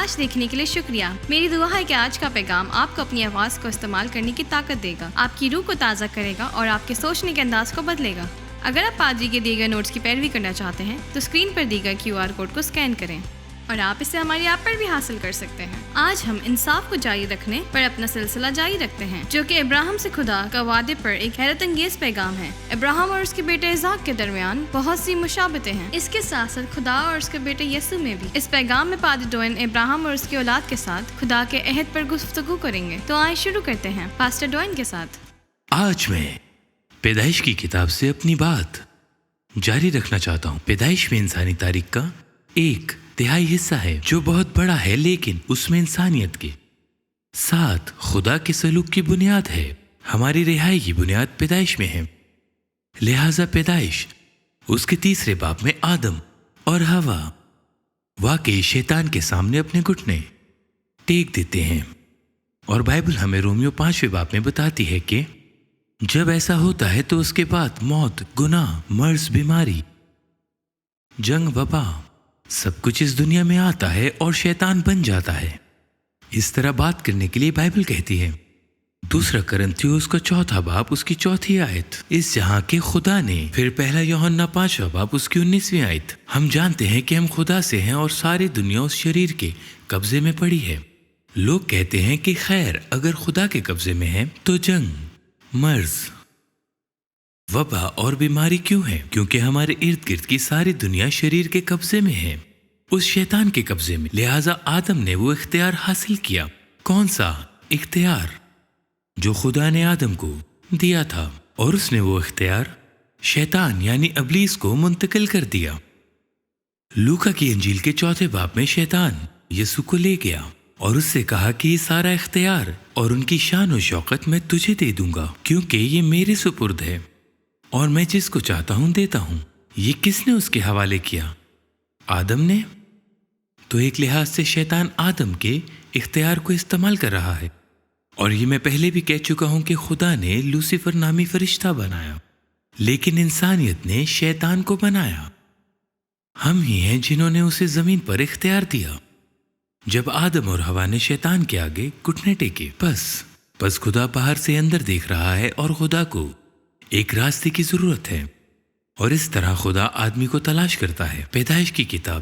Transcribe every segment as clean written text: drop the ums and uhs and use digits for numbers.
آج دیکھنے کے لیے شکریہ۔ میری دعا ہے کہ آج کا پیغام آپ کو اپنی آواز کو استعمال کرنے کی طاقت دے گا، آپ کی روح کو تازہ کرے گا اور آپ کے سوچنے کے انداز کو بدلے گا۔ اگر آپ پادری کے دیے گئے نوٹس کی پیروی کرنا چاہتے ہیں تو اسکرین پر دی گئے QR کوڈ کو اسکین کریں اور آپ اسے ہماری ایپ پر بھی حاصل کر سکتے ہیں۔ آج ہم انصاف کو جاری رکھنے پر اپنا سلسلہ جاری رکھتے ہیں، جو کہ ابراہیم سے خدا کا وعدے پر ایک حیرت انگیز پیغام ہے۔ ابراہیم اور اس کے بیٹے اسحاق کے درمیان بہت سی مشابہتیں ہیں، اس کے ساتھ ساتھ خدا اور اس کے بیٹے یسوع میں بھی۔ اس پیغام میں پادری ڈوین ابراہیم اور اس کی اولاد کے ساتھ خدا کے عہد پر گفتگو کریں گے۔ تو آئیں شروع کرتے ہیں پاسٹر ڈوین کے ساتھ۔ آج میں پیدائش کی کتاب سے اپنی بات جاری رکھنا چاہتا ہوں۔ پیدائش میں انسانی تاریخ کا ایک تہائی حصہ ہے جو بہت بڑا ہے، لیکن اس میں انسانیت کے ساتھ خدا کے سلوک کی بنیاد ہے۔ ہماری رہائی کی بنیاد پیدائش میں ہے، لہذا پیدائش اس کے تیسرے باب میں آدم اور ہوا واقعی شیطان کے سامنے اپنے گھٹنے ٹیک دیتے ہیں، اور بائبل ہمیں رومیو 5ویں باب میں بتاتی ہے کہ جب ایسا ہوتا ہے تو اس کے بعد موت، گناہ، مرض، بیماری، جنگ، وبا، سب کچھ اس دنیا میں آتا ہے اور شیطان بن جاتا ہے۔ اس طرح بات کرنے کے لیے بائبل کہتی ہے، 2 کرنتھیوس کا 4 باب اس کی 4 آیت، اس جہاں کے خدا نے، پھر 1 یوحنا 5 باب اس کی 19ویں آیت۔ ہم جانتے ہیں کہ ہم خدا سے ہیں اور ساری دنیا اس شریر کے قبضے میں پڑی ہے۔ لوگ کہتے ہیں کہ خیر، اگر خدا کے قبضے میں ہے تو جنگ، مرض، وبا اور بیماری کیوں ہے؟ کیونکہ ہمارے ارد گرد کی ساری دنیا شریر کے قبضے میں ہے، اس شیطان کے قبضے میں۔ لہٰذا آدم نے وہ اختیار حاصل کیا۔ کون سا اختیار؟ جو خدا نے آدم کو دیا تھا، اور اس نے وہ اختیار شیطان یعنی ابلیس کو منتقل کر دیا۔ لوکا کی انجیل کے 4 باب میں شیطان یسوع کو لے گیا اور اس سے کہا کہ یہ سارا اختیار اور ان کی شان و شوکت میں تجھے دے دوں گا، کیونکہ یہ میرے سپرد ہے اور میں جس کو چاہتا ہوں دیتا ہوں۔ یہ کس نے اس کے حوالے کیا؟ آدم نے۔ تو ایک لحاظ سے شیطان آدم کے اختیار کو استعمال کر رہا ہے، اور یہ میں پہلے بھی کہہ چکا ہوں کہ خدا نے لوسیفر نامی فرشتہ بنایا، لیکن انسانیت نے شیطان کو بنایا۔ ہم ہی ہیں جنہوں نے اسے زمین پر اختیار دیا۔ جب آدم اور ہوا نے شیطان کے آگے گھٹنے ٹیکے، پس خدا باہر سے اندر دیکھ رہا ہے، اور خدا کو ایک راستے کی ضرورت ہے، اور اس طرح خدا آدمی کو تلاش کرتا ہے۔ پیدائش کی کتاب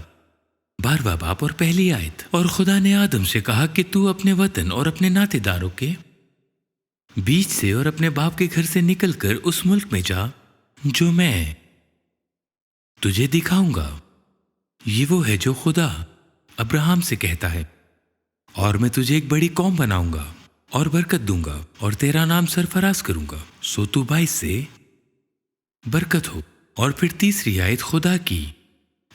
12 باب اور 1 آیت۔ اور خدا نے آدم سے کہا کہ تو اپنے وطن اور اپنے ناطے داروں کے بیچ سے اور اپنے باپ کے گھر سے نکل کر اس ملک میں جا جو میں تجھے دکھاؤں گا۔ یہ وہ ہے جو خدا ابراہیم سے کہتا ہے، اور میں تجھے ایک بڑی قوم بناؤں گا اور برکت دوں گا اور تیرا نام سرفراز کروں گا، سو تو 22 سے برکت ہو۔ اور پھر 3 آیت خدا کی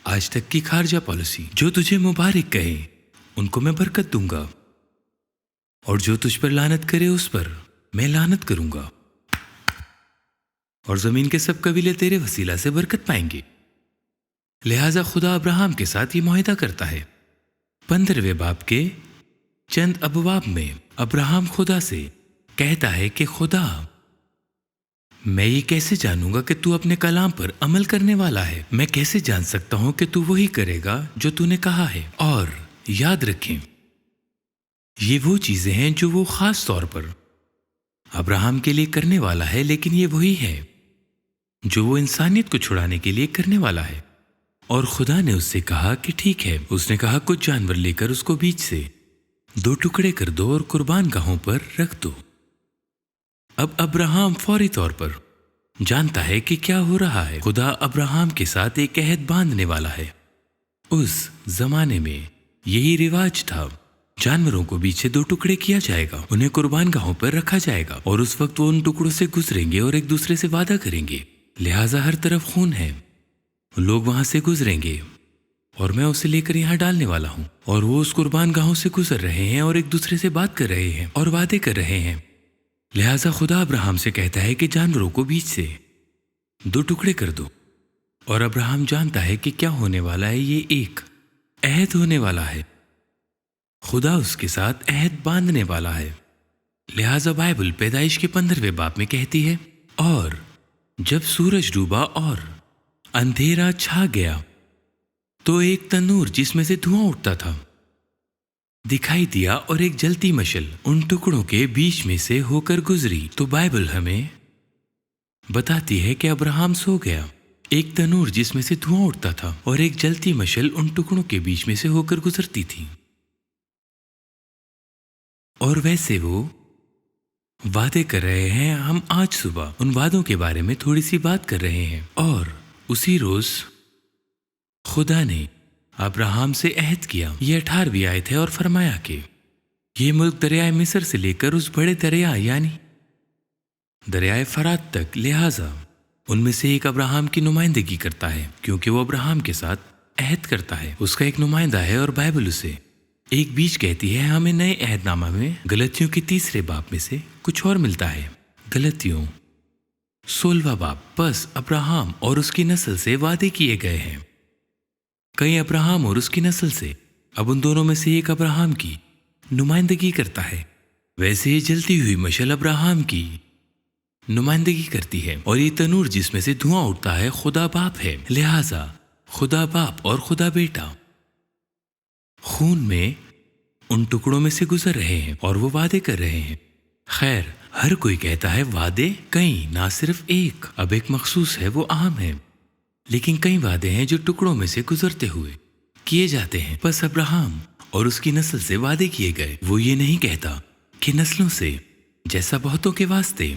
آج تک کی خارجہ پالیسی، جو تجھے مبارک کہے ان کو میں برکت دوں گا، اور جو تجھ پر لعنت کرے اس پر میں لعنت کروں گا، اور زمین کے سب قبیلے تیرے وسیلہ سے برکت پائیں گے۔ لہٰذا خدا ابراہیم کے ساتھ یہ معاہدہ کرتا ہے۔ 15ویں باب کے چند ابواب میں ابراہیم خدا سے کہتا ہے کہ خدا، میں یہ کیسے جانوں گا کہ تو اپنے کلام پر عمل کرنے والا ہے؟ میں کیسے جان سکتا ہوں کہ تو وہی کرے گا جو تو نے کہا ہے؟ اور یاد رکھیں، یہ وہ چیزیں ہیں جو وہ خاص طور پر ابراہیم کے لیے کرنے والا ہے، لیکن یہ وہی ہے جو وہ انسانیت کو چھڑانے کے لیے کرنے والا ہے۔ اور خدا نے اس سے کہا کہ ٹھیک ہے۔ اس نے کہا کچھ جانور لے کر اس کو بیچ سے 2 ٹکڑے کر دو اور قربان گاہوں پر رکھ دو۔ اب ابراہیم فوری طور پر جانتا ہے کہ کیا ہو رہا ہے۔ خدا ابراہیم کے ساتھ ایک عہد باندھنے والا ہے۔ اس زمانے میں یہی رواج تھا، جانوروں کو بیچ سے 2 ٹکڑے کیا جائے گا، انہیں قربان گاہوں پر رکھا جائے گا، اور اس وقت وہ ان ٹکڑوں سے گزریں گے اور ایک دوسرے سے وعدہ کریں گے۔ لہٰذا ہر طرف خون ہے، لوگ وہاں سے گزریں گے، اور میں اسے لے کر یہاں ڈالنے والا ہوں، اور وہ اس قربان گاہوں سے گزر رہے ہیں اور ایک دوسرے سے بات کر رہے ہیں اور وعدے کر رہے ہیں۔ لہٰذا خدا ابراہیم سے کہتا ہے کہ جانوروں کو بیچ سے 2 ٹکڑے کر دو، اور ابراہیم جانتا ہے کہ کیا ہونے والا ہے، یہ ایک عہد ہونے والا ہے، خدا اس کے ساتھ عہد باندھنے والا ہے۔ لہٰذا بائبل پیدائش کے 15ویں باب میں کہتی ہے، اور جب سورج ڈوبا اور اندھیرا چھا گیا تو ایک تنور جس میں سے دھواں اٹھتا تھا दिखाई दिया और एक जलती मशाल उन टुकड़ों के बीच में से होकर गुजरी। तो बाइबल हमें बताती है कि अब्राहम सो गया। एक तनूर जिसमें से धुआं उठता था और एक जलती मशाल उन टुकड़ों के बीच में से होकर गुजरती थी। और वैसे वो वादे कर रहे हैं। हम आज सुबह उन वादों के बारे में थोड़ी सी बात कर रहे हैं। और उसी रोज खुदा ने अब्राहम से अहद किया। ये 18वीं आयत है और फरमाया कि ये मुल्क दरियाए मिस्र से लेकर उस बड़े दरिया यानी दरियाए फरात तक, लिहाजा उनमें से एक अब्राहम की नुमाइंदगी करता है, क्योंकि वो अब्राहम के साथ अहद करता है। उसका एक नुमाइंदा है और बाइबल उसे एक बीज कहती है। हमें नए अहदनामा में गलतियों के 3 बाब में से कुछ और मिलता है। गलतियों 16वां बाब। बस अब्राहम और उसकी नस्ल से वादे किए गए हैं। कई अब्राहम और उसकी नस्ल से, अब उन दोनों में से एक अब्राहम की नुमाइंदगी करता है। वैसे ये जलती हुई मशाल अब्राहम की नुमाइंदगी करती है। और ये तनूर जिसमें से धुआं उठता है खुदा बाप है। लिहाजा खुदा बाप और खुदा बेटा खून में उन टुकड़ों में से गुजर रहे हैं और वो वादे कर रहे हैं। खैर, हर कोई कहता है वादे कई, ना सिर्फ एक। अब एक मखसूस है, वो आम है, लेकिन कई वादे हैं जो टुकड़ों में से गुजरते हुए किए जाते हैं। बस अब्राहम और उसकी नस्ल से वादे किए गए। वो ये नहीं कहता कि नस्लों से, जैसा बहुतों के वास्ते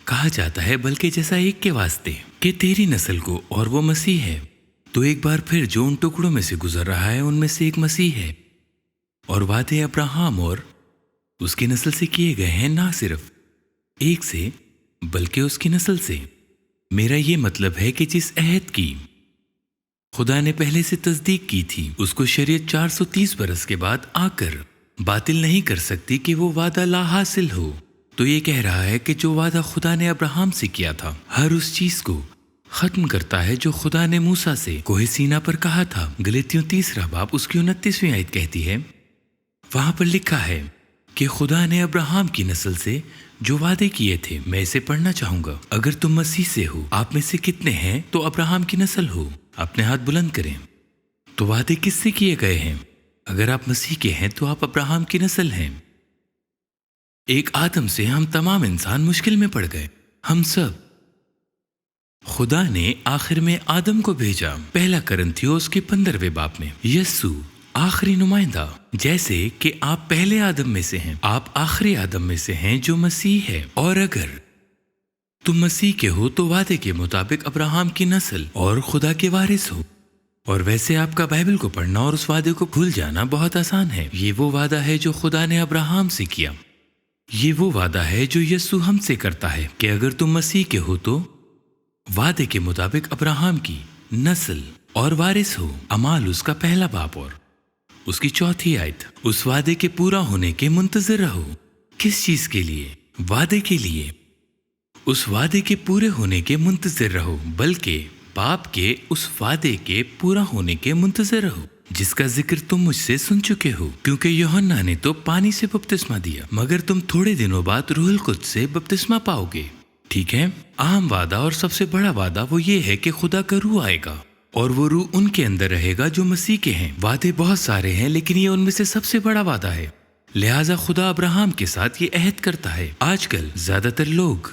कहा जाता है, बल्कि जैसा एक के वास्ते कि तेरी नस्ल को, और वो मसीह है। तो एक बार फिर जो उन टुकड़ों में से गुजर रहा है उनमें से एक मसीह है। और वादे अब्राहम और उसकी नस्ल से किए गए हैं, ना सिर्फ एक से बल्कि उसकी नस्ल से। मेरा ये मतलब है कि जिस अहद की खुदा ने पहले से तस्दीक की थी, उसको शरीयत 430 बरस के बाद आकर बातिल नहीं कर सकती कि वो वादा ला हासिल हो। तो ये कह रहा है कि जो वादा खुदा ने अब्राहम से किया था, हर उस चीज को खत्म करता है जो खुदा ने मूसा से कोहे सीना पर कहा था। गलतियों 3 बाब उसकी 29वीं आयत कहती है, वहां पर लिखा है कि खुदा ने अब्राहम की नस्ल से जो वादे किए थे, मैं इसे पढ़ना चाहूंगा। अगर तुम मसीह से हो, आप में से कितने हैं तो अब्राहम की नस्ल हो? अपने हाथ बुलंद करें। तो वादे किससे किए गए हैं? अगर आप मसीह के हैं तो आप अब्राहम की नस्ल हैं। एक आदम से हम तमाम इंसान मुश्किल में पड़ गए, हम सब। खुदा ने आखिर में आदम को भेजा। पहला करंथियों उसके 15वें बाब में यस्सु आखिरी नुमाइंदा, जैसे कि आप पहले आदम में से हैं, आप आखिरी आदम में से हैं जो मसीह है। और अगर तुम मसीह के हो तो वादे के मुताबिक अब्राहम की नस्ल और खुदा के वारिस हो। और वैसे आपका बाइबल को पढ़ना और उस वादे को भूल जाना बहुत आसान है। ये वो वादा है जो खुदा ने अब्राहम से किया। ये वो वादा है जो यस्सु हमसे करता है कि अगर तुम मसीह के हो तो वादे के मुताबिक अब्राहम की नस्ल और वारिस हो। अमाल उसका 1 बाब और उसकी 4 आयत। उस वादे के पूरा होने के मुंतजर रहो। किस चीज के लिए? वादे के लिए। उस वादे के पूरे होने के मुंतजर रहो, बल्कि पाप के उस वादे के पूरा होने के मुंतजर रहो जिसका जिक्र तुम मुझसे सुन चुके हो। क्योंकि यूहन्ना ने तो पानी से बपतिस्मा दिया, मगर तुम थोड़े दिनों बाद रूहुल कुद्स से बपतिस्मा पाओगे। ठीक है, अहम वादा और सबसे बड़ा वादा वो ये है कि खुदा का रूह आएगा और वो रूह उनके अंदर रहेगा जो मसीह के हैं। वादे बहुत सारे हैं, लेकिन ये उनमें से सबसे बड़ा वादा है। लिहाजा खुदा अब्राहम के साथ ये अहद करता है। आजकल ज्यादातर लोग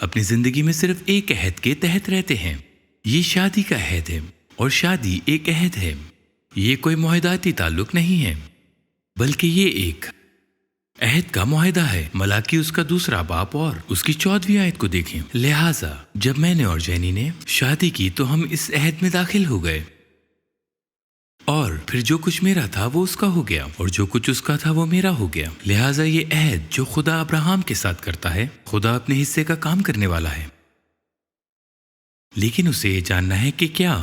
अपनी जिंदगी में सिर्फ एक अहद के तहत रहते हैं। ये शादी का अहद है, और शादी एक अहद है। ये कोई मुआहदाती ताल्लुक नहीं है, बल्कि ये एक अहद का मुआहदा है। मलाकी उसका 2 बाब और उसकी 14वीं आयत को देखें। लिहाजा जब मैंने और जैनी ने शादी की तो हम इस अहद में दाखिल हो गए, और फिर जो कुछ मेरा था वो उसका हो गया, और जो कुछ उसका था वो मेरा हो गया। लिहाजा ये अहद जो खुदा अब्राहम के साथ करता है, खुदा अपने हिस्से का काम करने वाला है, लेकिन उसे ये जानना है कि क्या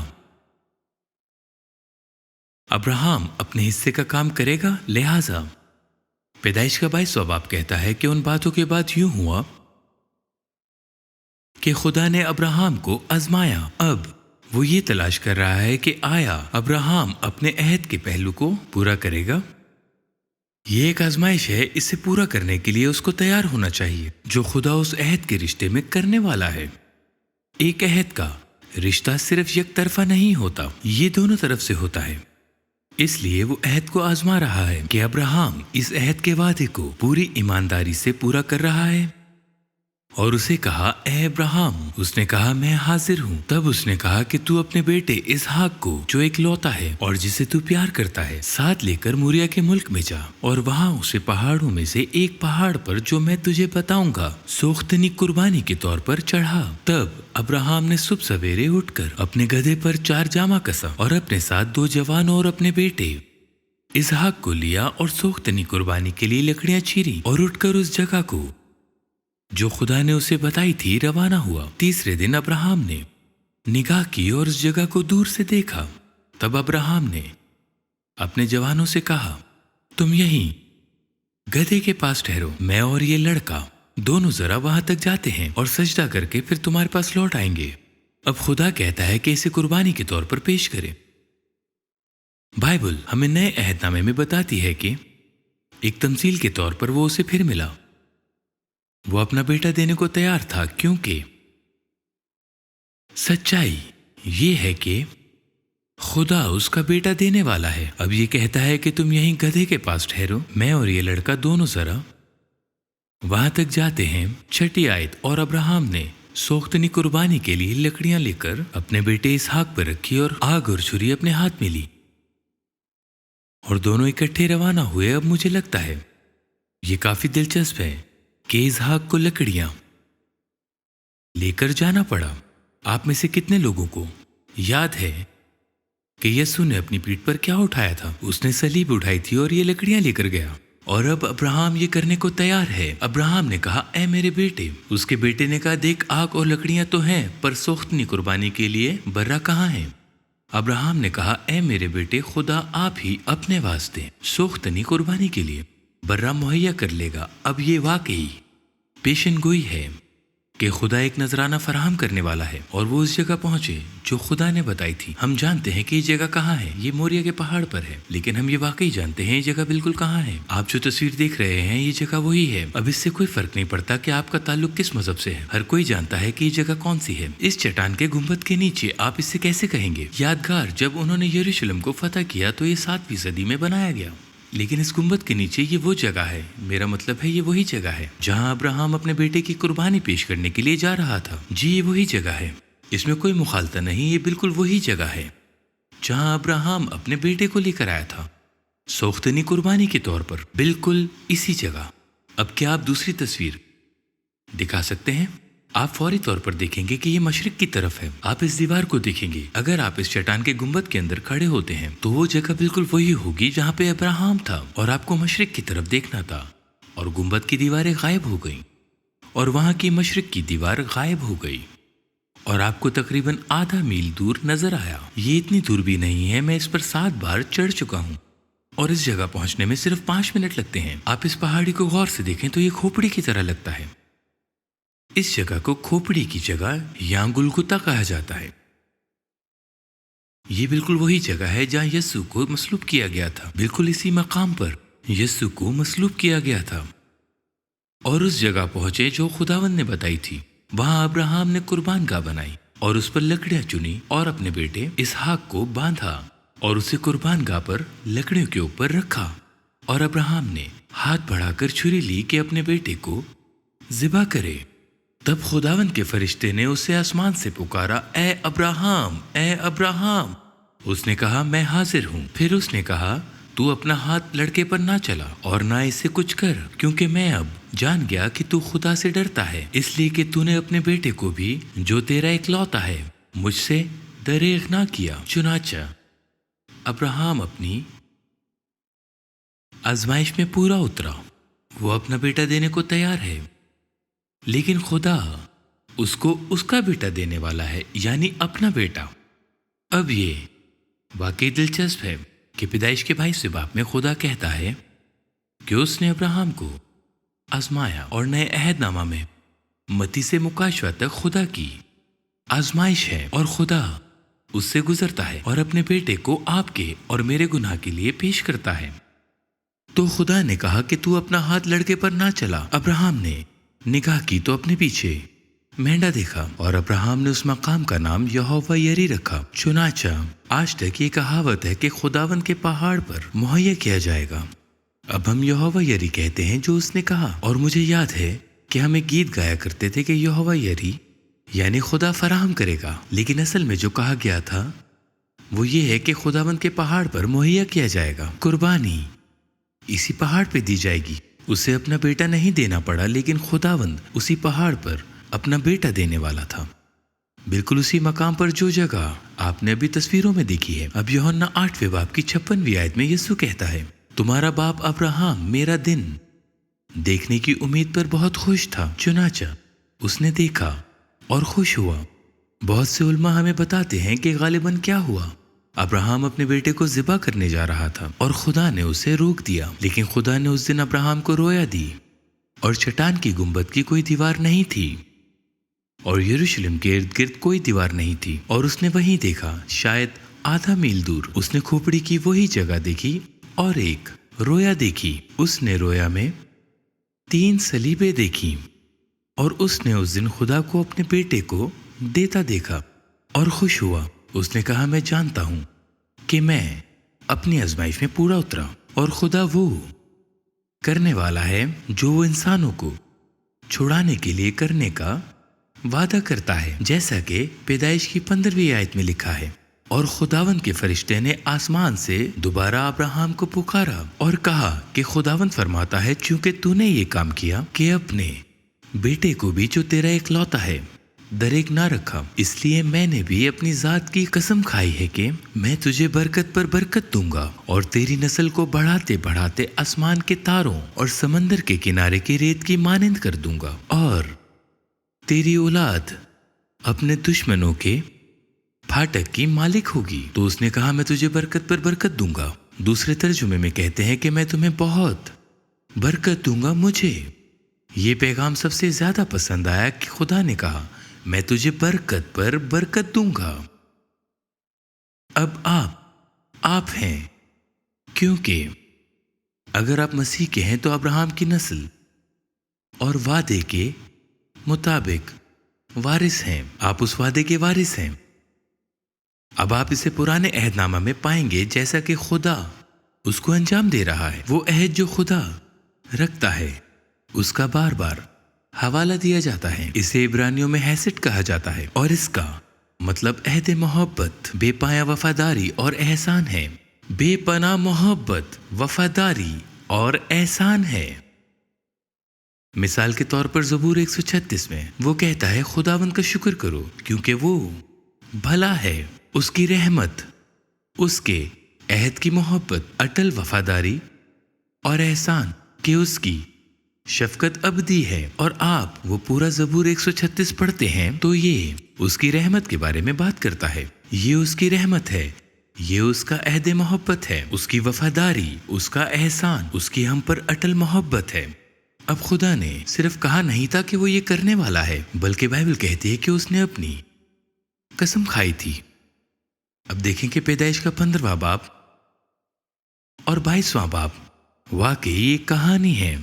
अब्राहम अपने हिस्से का काम करेगा। लिहाजा पैदाइश का 22वां बाब कहता है कि उन बातों के बाद यूं हुआ कि खुदा ने अब्राहम को आजमाया। अब वो ये तलाश कर रहा है कि आया अब्राहम अपने अहद के पहलू को पूरा करेगा। ये एक आजमाइश है, इसे पूरा करने के लिए उसको तैयार होना चाहिए जो खुदा उस अहद के रिश्ते में करने वाला है। एक अहद का रिश्ता सिर्फ एक तरफा नहीं होता, ये दोनों तरफ से होता है। اس لیے وہ عہد کو آزما رہا ہے کہ ابراہیم اس عہد کے وعدے کو پوری ایمانداری سے پورا کر رہا ہے۔ اور اسے کہا، اے ابراہیم۔ اس نے کہا، میں حاضر ہوں۔ تب اس نے کہا کہ تو اپنے بیٹے اسحاق کو جو ایک لوتا ہے اور جسے تو پیار کرتا ہے ساتھ لے کر موریا کے ملک میں جا، اور وہاں اسے پہاڑوں میں سے ایک پہاڑ پر جو میں تجھے بتاؤں گا سوختنی قربانی کے طور پر چڑھا۔ تب ابراہیم نے صبح سویرے اٹھ کر اپنے گدھے پر 4 جامہ کسا اور اپنے ساتھ 2 جوان اور اپنے بیٹے اسحاق کو لیا اور سوختنی قربانی کے لیے لکڑیاں چیری اور اٹھ کر اس جگہ کو جو خدا نے اسے بتائی تھی روانہ ہوا۔ تیسرے دن ابراہیم نے نگاہ کی اور اس جگہ کو دور سے دیکھا۔ تب ابراہیم نے اپنے جوانوں سے کہا، تم یہیں گدھے کے پاس ٹھہرو، میں اور یہ لڑکا دونوں ذرا وہاں تک جاتے ہیں اور سجدہ کر کے پھر تمہارے پاس لوٹ آئیں گے۔ اب خدا کہتا ہے کہ اسے قربانی کے طور پر پیش کرے۔ بائبل ہمیں نئے عہد نامے میں بتاتی ہے کہ ایک تمثیل کے طور پر وہ اسے پھر ملا۔ وہ اپنا بیٹا دینے کو تیار تھا، کیونکہ سچائی یہ ہے کہ خدا اس کا بیٹا دینے والا ہے۔ اب یہ کہتا ہے کہ تم یہیں گدھے کے پاس ٹھہرو، میں اور یہ لڑکا دونوں ذرا وہاں تک جاتے ہیں۔ 6 آیت، اور ابراہیم نے سوختنی قربانی کے لیے لکڑیاں لے کر اپنے بیٹے اسحاق پر رکھی اور آگ اور چھری اپنے ہاتھ میں لی اور دونوں اکٹھے روانہ ہوئے۔ اب مجھے لگتا ہے یہ کافی دلچسپ ہے کہ اسحاق کو لکڑیاں لے کر جانا پڑا۔ آپ میں سے کتنے لوگوں کو یاد ہے کہ یسوع نے اپنی پیٹھ پر کیا اٹھایا تھا؟ اس نے صلیب اٹھائی تھی اور یہ لکڑیاں لے کر گیا، اور اب ابراہیم یہ کرنے کو تیار ہے۔ ابراہیم نے کہا، اے میرے بیٹے۔ اس کے بیٹے نے کہا، دیکھ آگ اور لکڑیاں تو ہیں، پر سوختنی قربانی کے لیے برا کہاں ہے؟ ابراہیم نے کہا، اے میرے بیٹے، خدا آپ ہی اپنے واسطے سوختنی قربانی کے لیے برا مہیا کر لے گا۔ اب یہ واقعی پیشن گوئی ہے کہ خدا ایک نذرانہ فراہم کرنے والا ہے، اور وہ اس جگہ پہنچے جو خدا نے بتائی تھی۔ ہم جانتے ہیں کہ یہ جگہ کہاں ہے، یہ موریا کے پہاڑ پر ہے، لیکن ہم یہ واقعی جانتے ہیں یہ جگہ بالکل کہاں ہے۔ آپ جو تصویر دیکھ رہے ہیں یہ جگہ وہی ہے۔ اب اس سے کوئی فرق نہیں پڑتا کہ آپ کا تعلق کس مذہب سے ہے، ہر کوئی جانتا ہے کہ یہ جگہ کون سی ہے۔ اس چٹان کے گنبد کے نیچے آپ اس سے کیسے کہیں گے یادگار؟ جب انہوں نے یروشلم کو فتح کیا تو یہ 7ویں صدی میں بنایا گیا، لیکن اس گنبد کے نیچے یہ وہ جگہ ہے، میرا مطلب ہے یہ وہی جگہ ہے جہاں ابراہیم اپنے بیٹے کی قربانی پیش کرنے کے لیے جا رہا تھا۔ جی یہ وہی جگہ ہے، اس میں کوئی مخالطہ نہیں، یہ بالکل وہی جگہ ہے جہاں ابراہیم اپنے بیٹے کو لے کر آیا تھا سوختنی قربانی کے طور پر، بالکل اسی جگہ۔ اب کیا آپ دوسری تصویر دکھا سکتے ہیں؟ آپ فوری طور پر دیکھیں گے کہ یہ مشرق کی طرف ہے۔ آپ اس دیوار کو دیکھیں گے، اگر آپ اس چٹان کے گنبد کے اندر کھڑے ہوتے ہیں تو وہ جگہ بالکل وہی ہوگی جہاں پہ ابراہیم تھا، اور آپ کو مشرق کی طرف دیکھنا تھا، اور گنبد کی دیواریں غائب ہو گئیں اور وہاں کی مشرق کی دیوار غائب ہو گئی، اور آپ کو تقریباً آدھا میل دور نظر آیا۔ یہ اتنی دور بھی نہیں ہے، میں اس پر 7 بار چڑھ چکا ہوں، اور اس جگہ پہنچنے میں صرف 5 منٹ لگتے ہیں۔ آپ اس پہاڑی کو غور سے دیکھیں تو یہ کھوپڑی کی طرح لگتا ہے۔ اس جگہ کو کھوپڑی کی جگہ یا گلگتا کہا جاتا ہے۔ یہ بالکل وہی جگہ ہے جہاں یسوع کو مصلوب کیا گیا تھا، بالکل اسی مقام پر یسوع کو مصلوب کیا گیا تھا، اور اس جگہ پہنچے جو خداوند نے بتائی تھی۔ وہاں ابراہیم نے قربان گاہ بنائی اور اس پر لکڑیاں چنی اور اپنے بیٹے اسحاق کو باندھا اور اسے قربان گاہ پر لکڑیوں کے اوپر رکھا، اور ابراہیم نے ہاتھ بڑھا کر چھری لی کہ اپنے بیٹے کو ذبح کرے۔ تب خداوند کے فرشتے نے اسے آسمان سے پکارا، اے ابراہیم، اے ابراہیم۔ اس نے کہا، میں حاضر ہوں۔ پھر اس نے کہا، تو اپنا ہاتھ لڑکے پر نہ چلا اور نہ اسے کچھ کر، کیونکہ میں اب جان گیا کہ تو خدا سے ڈرتا ہے، اس لیے کہ تو نے اپنے بیٹے کو بھی جو تیرا اکلوتا ہے مجھ سے دریغ نہ کیا۔ چنانچہ ابراہیم اپنی آزمائش میں پورا اترا، وہ اپنا بیٹا دینے کو تیار ہے، لیکن خدا اس کو اس کا بیٹا دینے والا ہے، یعنی اپنا بیٹا۔ اب یہ واقعی دلچسپ ہے کہ پیدائش کے 22 باب میں خدا کہتا ہے کہ اس نے ابراہیم کو آزمایا، اور نئے عہد نامہ میں متی سے مکاشفہ تک خدا کی آزمائش ہے، اور خدا اس سے گزرتا ہے اور اپنے بیٹے کو آپ کے اور میرے گناہ کے لیے پیش کرتا ہے۔ تو خدا نے کہا کہ تو اپنا ہاتھ لڑکے پر نہ چلا۔ ابراہیم نے نگاہ کی تو اپنے پیچھے मेंढा देखा और अब्राहम ने उस मकाम का नाम यहोवा यरी रखा। चुनाचा आज तक ये कहावत है कि खुदावन के पहाड़ पर मुहैया किया जाएगा। अब हम यहोवा यरी कहते हैं जो उसने कहा। और मुझे याद है कि हम एक गीत गाया करते थे कि यहोवा यरी यानी खुदा फराहम करेगा, लेकिन असल में जो कहा गया था वो ये है कि खुदावन के पहाड़ पर मुहैया किया जाएगा। कुर्बानी इसी पहाड़ पे दी जाएगी। उसे अपना बेटा नहीं देना पड़ा, लेकिन खुदावंद उसी पहाड़ पर अपना बेटा देने वाला था, बिल्कुल उसी मकाम पर जो जगह आपने अभी तस्वीरों में देखी है। अब यूहन्ना 8वें बाब की 56वीं आयत में यीशु कहता है, तुम्हारा बाप अब्राहम मेरा दिन देखने की उम्मीद पर बहुत खुश था। चुनाचा उसने देखा और खुश हुआ। बहुत से उलमा हमें बताते हैं कि गालिबन क्या हुआ, अब्राहम अपने बेटे को ज़िबा करने जा रहा था और खुदा ने उसे रोक दिया। लेकिन खुदा ने उस दिन अब्राहम को रोया दी और चट्टान की गुंबद की कोई दीवार नहीं थी और यरूशलेम के इर्द गिर्द कोई दीवार नहीं थी। और उसने वहीं देखा, शायद आधा मील दूर उसने खोपड़ी की वही जगह देखी और एक रोया देखी। उसने रोया में 3 सलीबें देखी और उसने उस दिन खुदा को अपने बेटे को देता देखा और खुश हुआ। उसने कहा, मैं जानता हूं कि मैं अपनी आजमाइश में पूरा उतरा और खुदा वो करने वाला है जो वो इंसानों को छुड़ाने के लिए करने का वादा करता है, जैसा कि पैदाइश की 15वीं आयत में लिखा है। और खुदावंद के फरिश्ते ने आसमान से दोबारा अब्राहम को पुकारा और कहा कि खुदावंद फरमाता है, चूंकि तूने ये काम किया कि अपने बेटे को भी जो तेरा इकलौता है दरेक ना रखा, इसलिए मैंने भी अपनी जात की कसम खाई है कि मैं तुझे बरकत पर बरकत दूंगा और तेरी नस्ल को बढ़ाते बढ़ाते आसमान के तारों और समंदर के किनारे की रेत की मानंद कर दूंगा और तेरी औलाद अपने दुश्मनों के फाटक की मालिक होगी। तो उसने कहा, मैं तुझे बरकत पर बरकत दूंगा। दूसरे तर्जुमे में कहते हैं कि मैं तुम्हें बहुत बरकत दूंगा। मुझे ये पैगाम सबसे ज्यादा पसंद आया कि खुदा ने कहा, मैं तुझे बरकत पर बरकत दूंगा। अब आप हैं, क्योंकि अगर आप मसीह के हैं तो अब्राहम की नस्ल और वादे के मुताबिक वारिस हैं। आप उस वादे के वारिस हैं। अब आप इसे पुराने अहदनामा में पाएंगे, जैसा कि खुदा उसको अंजाम दे रहा है। वो अहद जो खुदा रखता है उसका बार बार हवाला दिया जाता है। इसे इब्रानियों में हैसिट कहा जाता है और इसका मतलब अहद मोहब्बत, बेपाया वफादारी और एहसान है। बेपनाह मोहब्बत, वफादारी और एहसान है। मिसाल के तौर पर ज़बूर 136 में वो कहता है, खुदावंद का शुक्र करो क्योंकि वो भला है, उसकी रहमत, उसके अहद की मोहब्बत, अटल वफादारी और एहसान कि उसकी शफकत अबदी है। और आप वो पूरा ज़बूर 136 पढ़ते हैं तो ये उसकी रहमत के बारे में बात करता है। ये उसकी रहमत है, ये उसका अहद मोहब्बत है, उसकी वफादारी, उसका एहसान, उसकी हम पर अटल मोहब्बत है। अब खुदा ने सिर्फ कहा नहीं था कि वो ये करने वाला है, बल्कि बाइबल कहती है कि उसने अपनी कसम खाई थी। अब देखें कि पैदाइश का 15वां बाब और 22वां बाब वाकई एक कहानी है।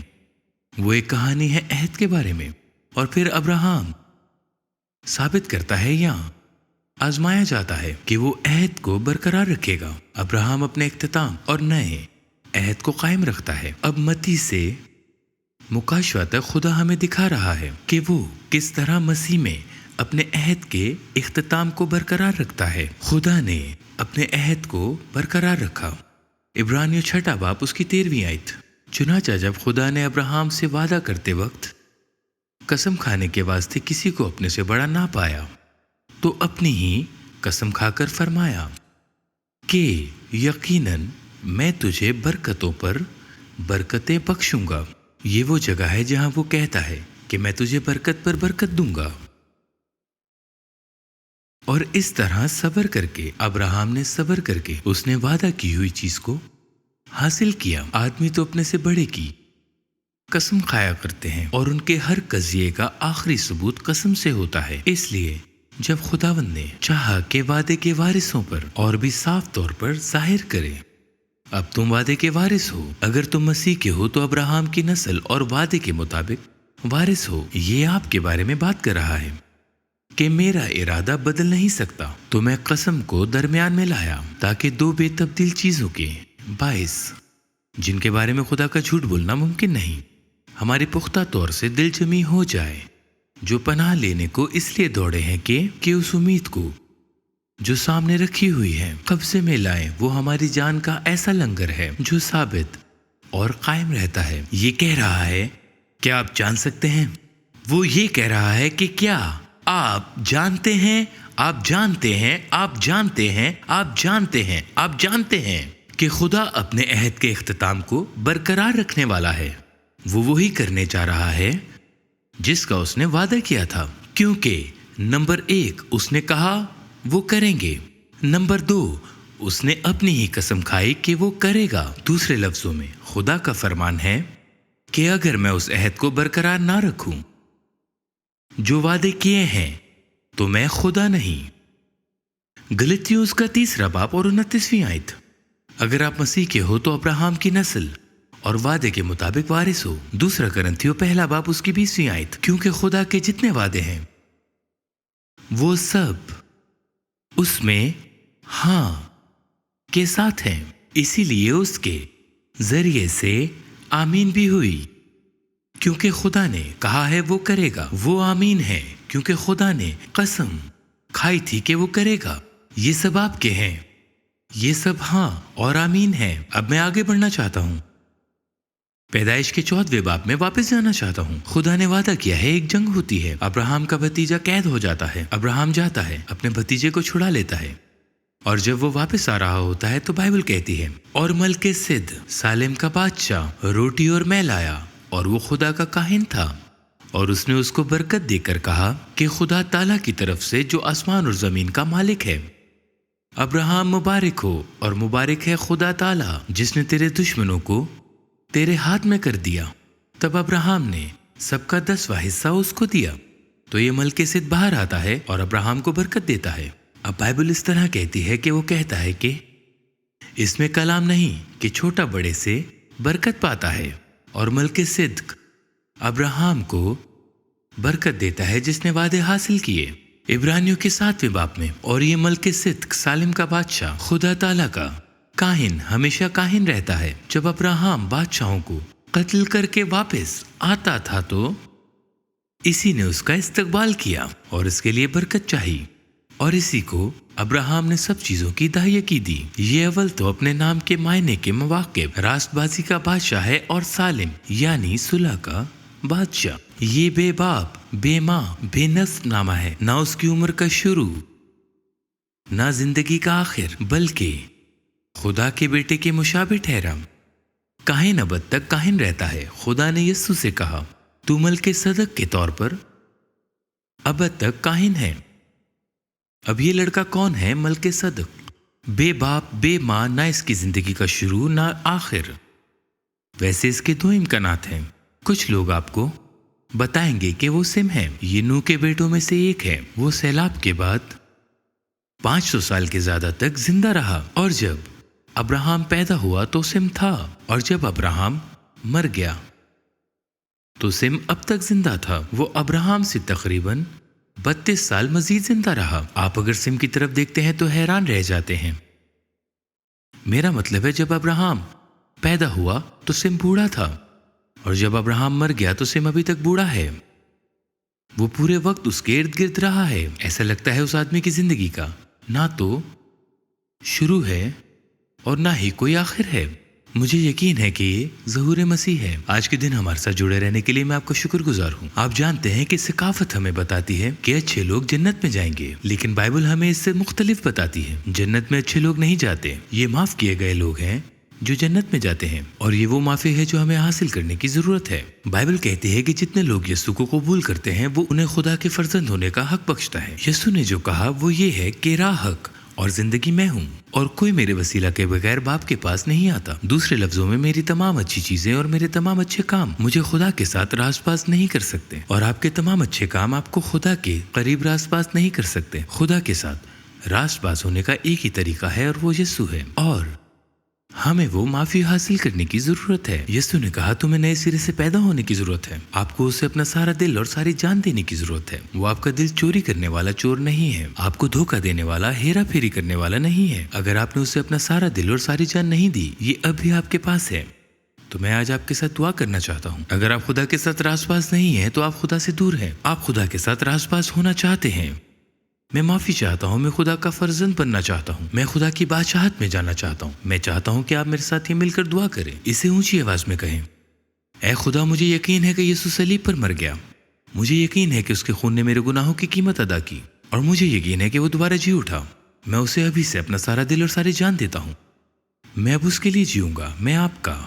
वो एक कहानी है अहद के बारे में। और फिर अब्राहम साबित करता है या आजमाया जाता है कि वो अहद को बरकरार रखेगा। अब्राहम अपने इख्तिताम और नए अहद को कायम रखता है। अब मत्ती से मुकाशवा तक खुदा हमें दिखा रहा है कि वो किस तरह मसीह में अपने अहद के इख्तिताम को बरकरार रखता है। खुदा ने अपने अहद को बरकरार रखा। इब्रानियों 6 बाब उसकी 13वीं आयत। चुनाचा जब खुदा ने अब्राहम से वादा करते वक्त कसम खाने के वास्ते किसी को अपने से बड़ा ना पाया, तो अपनी ही कसम खाकर फरमाया कि यकीनन मैं तुझे बरकतों पर बरकतें बख्शूंगा। ये वो जगह है जहां वो कहता है कि मैं तुझे बरकत पर बरकत दूंगा। और इस तरह सब्र करके अब्राहम ने सब्र करके उसने वादा की हुई चीज को हासिल किया। आदमी तो अपने से बड़े की कसम खाया करते हैं और उनके हर कज़िये का आखिरी सबूत कसम से होता है। इसलिए जब खुदावंद ने चाहा कि वादे के वारिसों पर और भी साफ तौर पर जाहिर करे, अब तुम वादे के वारिस हो। अगर तुम मसीह के हो तो अब्राहम की नस्ल और वादे के मुताबिक वारिस हो। ये आपके बारे में बात कर रहा है। कि मेरा इरादा बदल नहीं सकता, तो मैं कसम को दरमियान में लाया ताकि दो बेतब्दील चीजों के बाइस जिनके बारे में खुदा का झूठ बोलना मुमकिन नहीं, हमारी पुख्ता तौर से दिल जमी हो जाए, जो पनाह लेने को इसलिए दौड़े हैं कि उस उम्मीद को जो सामने रखी हुई है कब्जे में लाएं। वो हमारी जान का ऐसा लंगर है जो साबित और कायम रहता है। ये कह रहा है, क्या आप जान सकते हैं? वो ये कह रहा है कि क्या आप जानते हैं, आप जानते हैं, आप जानते हैं, आप जानते हैं, आप जानते हैं कि खुदा अपने अहद के इख्तिताम को बरकरार रखने वाला है। वो वही करने जा रहा है जिसका उसने वादा किया था, क्योंकि नंबर 1 उसने कहा वो करेंगे, नंबर 2 उसने अपनी ही कसम खाई कि वो करेगा। दूसरे लफ्जों में खुदा का फरमान है कि अगर मैं उस अहद को बरकरार ना रखूं जो वादे किए हैं तो मैं खुदा नहीं। गलतियों उसका 3 बाब और 29वीं आयत। अगर आप मसीह के हो तो अब्राहम की नस्ल और वादे के मुताबिक वारिस हो। 2 करंथियों 1 बाब उसकी 20वीं आयत। क्योंकि खुदा के जितने वादे हैं वो सब उसमें हाँ के साथ हैं, इसीलिए उसके जरिए से आमीन भी हुई। क्योंकि खुदा ने कहा है वो करेगा, वो आमीन है क्योंकि खुदा ने कसम खाई थी कि वो करेगा। ये सब आपके हैं, ये सब हाँ और आमीन है। अब मैं आगे बढ़ना चाहता हूं, पैदाइश के 14वें बाब में वापस जाना चाहता हूँ। खुदा ने वादा किया है एक जंग होती है, अब्राहम का भतीजा कैद हो जाता है, अब्राहम जाता है अपने भतीजे को छुड़ा लेता है, और जब वो वापस आ रहा होता है तो बाइबल कहती है, और मलके सिद सालेम का बादशाह रोटी और मैं लाया, और वो खुदा का काहिन था, और उसने उसको बरकत देकर कहा कि खुदा ताला की तरफ से जो आसमान और जमीन का मालिक है, अब्राहम मुबारक हो, और मुबारक है खुदा ताला जिसने तेरे दुश्मनों को तेरे हाथ में कर दिया। तब अब्राहम ने सबका 10वां हिस्सा उसको दिया। तो ये मलके सिद बाहर आता है और अब्राहम को बरकत देता है। अब बाइबल इस तरह कहती है कि वो कहता है कि इसमें कलाम नहीं कि छोटा बड़े से बरकत पाता है, और मलके सिद अब्राहम को बरकत देता है जिसने वादे हासिल किए। इब्रानियों के 7वें बाब में, और ये मलके सिद सालिम का बादशाह खुदा ताला का काहिन हमेशा काहिन रहता है। जब अब्राहम बादशाहों को कत्ल करके वापस आता था तो इसी ने उसका इस्तकबाल किया और इसके लिए बरकत चाहिए, और इसी को अब्राहम ने सब चीजों की दाहियगी दी। ये अव्वल तो अपने नाम के मायने के मवाक़िब रास्तबाजी का बादशाह है, और सालिम यानी सुलह का बादशाह। ये बेबाप, बेमाँ, बेनस्ब नामा है, ना उसकी उम्र का शुरू ना जिंदगी का आखिर, बल्कि खुदा के बेटे के मुशाबे ठहरा। काहिन अबद तक काहिन रहता है। खुदा ने यस्सु से कहा, तू मलके सदक के तौर पर अबद तक काहिन है। अब ये लड़का कौन है? मलके सदक, बेबाप, बेमाँ, ना इसकी जिंदगी का शुरू ना आखिर। वैसे इसके 2 इम्कानात हैं। कुछ लोग आपको बताएंगे कि वो सिम है, ये नूह के बेटों में से एक है। वो सैलाब के बाद 500 साल के ज्यादा तक जिंदा रहा, और जब अब्राहम पैदा हुआ तो सिम था, और जब अब्राहम मर गया तो सिम अब तक जिंदा था। वो अब्राहम से तकरीबन 32 साल मजीद जिंदा रहा। आप अगर सिम की तरफ देखते हैं तो हैरान रह जाते हैं। मेरा मतलब है, जब अब्राहम पैदा हुआ तो सिम बूढ़ा था, और जब अब्राहम मर गया तो सिम अभी तक बूढ़ा है। वो पूरे वक्त उसके इर्द गिर्द रहा है। ऐसा लगता है उस आदमी की जिंदगी का ना तो शुरू है और ना ही कोई आखिर है। मुझे यकीन है कि ये ज़हूर मसीह है। आज के दिन हमारे साथ जुड़े रहने के लिए मैं आपका शुक्रगुजार हूँ। आप जानते हैं कि सकाफत हमें बताती है कि अच्छे लोग जन्नत में जाएंगे, लेकिन बाइबल हमें इससे मुख्तलिफ बताती है। जन्नत में अच्छे लोग नहीं जाते, ये माफ किए गए लोग हैं जो जन्नत में जाते हैं, और ये वो माफी है जो हमें हासिल करने की जरूरत है। बाइबल कहती है कि जितने लोग यस्सु को कबूल करते हैं वो उन्हें खुदा के फर्जंद होने का हक बख्शता है। यस्सु ने जो कहा वो ये है कि राह, हक और जिंदगी मैं हूँ, और कोई मेरे वसीला के बगैर बाप के पास नहीं आता। दूसरे लफ्जों में, मेरी तमाम अच्छी चीजें और मेरे तमाम अच्छे काम मुझे खुदा के साथ रासपास नहीं कर सकते, और आपके तमाम अच्छे काम आपको खुदा के करीब रासपास नहीं कर सकते। खुदा के साथ रासपास होने का एक ही तरीका है, और वो यस्सु है। और ہمیں وہ معافی حاصل کرنے کی ضرورت ہے۔ یسوع نے کہا تمہیں نئے سرے سے پیدا ہونے کی ضرورت ہے۔ آپ کو اسے اپنا سارا دل اور ساری جان دینے کی ضرورت ہے۔ وہ آپ کا دل چوری کرنے والا چور نہیں ہے، آپ کو دھوکہ دینے والا، ہیرا پھیری کرنے والا نہیں ہے۔ اگر آپ نے اسے اپنا سارا دل اور ساری جان نہیں دی، یہ اب بھی آپ کے پاس ہے۔ تو میں آج آپ کے ساتھ دعا کرنا چاہتا ہوں۔ اگر آپ خدا کے ساتھ راز باز نہیں ہیں تو آپ خدا سے دور ہیں۔ آپ خدا کے ساتھ راز باز ہونا چاہتے ہیں۔ میں معافی چاہتا ہوں، میں خدا کا فرزند بننا چاہتا ہوں، میں خدا کی بادشاہت میں جانا چاہتا ہوں۔ میں چاہتا ہوں کہ آپ میرے ساتھ یہ مل کر دعا کریں، اسے اونچی آواز میں کہیں۔ اے خدا، مجھے یقین ہے کہ یسوع صلیب پر مر گیا، مجھے یقین ہے کہ اس کے خون نے میرے گناہوں کی قیمت ادا کی، اور مجھے یقین ہے کہ وہ دوبارہ جی اٹھا۔ میں اسے ابھی سے اپنا سارا دل اور ساری جان دیتا ہوں۔ میں اب اس کے لیے جیوں گا۔ میں آپ کا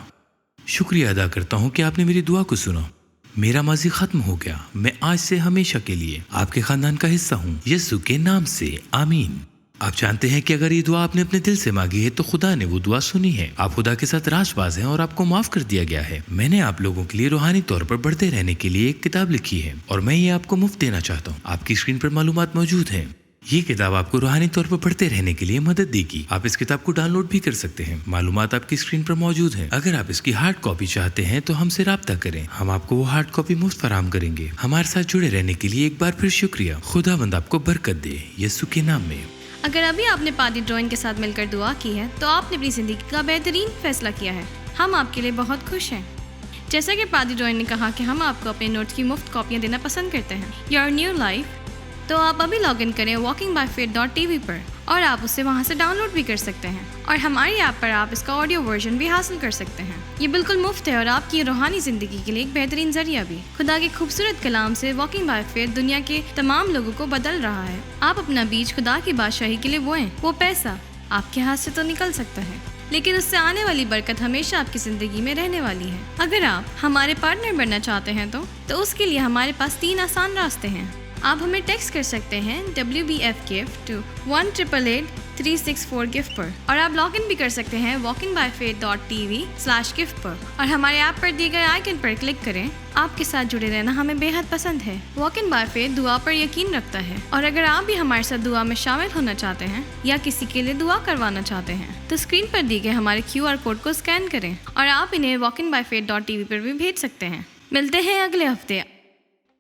شکریہ ادا کرتا ہوں کہ آپ نے میری دعا کو سنا۔ میرا ماضی ختم ہو گیا، میں آج سے ہمیشہ کے لیے آپ کے خاندان کا حصہ ہوں، یسوع کے نام سے آمین۔ آپ جانتے ہیں کہ اگر یہ دعا آپ نے اپنے دل سے مانگی ہے تو خدا نے وہ دعا سنی ہے۔ آپ خدا کے ساتھ راز باز ہیں اور آپ کو معاف کر دیا گیا ہے۔ میں نے آپ لوگوں کے لیے روحانی طور پر بڑھتے رہنے کے لیے ایک کتاب لکھی ہے اور میں یہ آپ کو مفت دینا چاہتا ہوں۔ آپ کی اسکرین پر معلومات موجود ہیں۔ یہ کتاب آپ کو روحانی طور پر بڑھتے رہنے کے لیے مدد دے گی۔ آپ اس کتاب کو ڈاؤن لوڈ بھی کر سکتے ہیں، معلومات آپ کی اسکرین پر موجود ہیں۔ اگر آپ اس کی ہارڈ کاپی چاہتے ہیں تو ہم سے رابطہ کریں، ہم آپ کو وہ ہارڈ کاپی مفت فراہم کریں گے۔ ہمارے ساتھ جڑے رہنے کے لیے ایک بار پھر شکریہ۔ خداوند آپ کو برکت دے، یسوع کے نام میں۔ اگر ابھی آپ نے پادری ڈرائن کے ساتھ مل کر دعا کی ہے تو آپ نے اپنی زندگی کا بہترین فیصلہ کیا ہے۔ ہم آپ کے لیے بہت خوش ہیں۔ جیسا کہ پادری ڈرائن نے کہا کہ ہم آپ کو اپنے نوٹس کی مفت کاپیاں دینا پسند کرتے ہیں، یور نیو لائف، تو آپ ابھی لاگ ان کریں walkingbyfaith.tv پر اور آپ اسے وہاں سے ڈاؤن لوڈ بھی کر سکتے ہیں، اور ہماری ایپ پر آپ اس کا آڈیو ورژن بھی حاصل کر سکتے ہیں۔ یہ بالکل مفت ہے اور آپ کی روحانی زندگی کے لیے ایک بہترین ذریعہ بھی۔ خدا کے خوبصورت کلام سے واکنگ بائی فیتھ دنیا کے تمام لوگوں کو بدل رہا ہے۔ آپ اپنا بیج خدا کی بادشاہی کے لیے بوئیں۔ وہ پیسہ آپ کے ہاتھ سے تو نکل سکتا ہے، لیکن اس سے آنے والی برکت ہمیشہ آپ کی زندگی میں رہنے والی ہے۔ اگر آپ ہمارے پارٹنر بننا چاہتے ہیں تو اس کے لیے ہمارے پاس 3 آسان راستے ہیں۔ آپ ہمیں ٹیکسٹ کر سکتے ہیں WBF GIFT to 1-888-364 GIFT پر، اور آپ لاگ ان بھی کر سکتے ہیں walkingbyfaith.tv/gift پر، اور ہمارے ایپ پر دیے گئے آئیکن پر کلک کریں۔ آپ کے ساتھ جڑے رہنا ہمیں بے حد پسند ہے۔ واکنگ بائی فیتھ دعا پر یقین رکھتا ہے، اور اگر آپ بھی ہمارے ساتھ دعا میں شامل ہونا چاہتے ہیں یا کسی کے لیے دعا کروانا چاہتے ہیں تو اسکرین پر دیے گئے ہمارے QR کوڈ کو اسکین کریں، اور آپ انہیں walkingbyfaith.tv پر بھی بھیج سکتے ہیں۔ ملتے ہیں اگلے ہفتے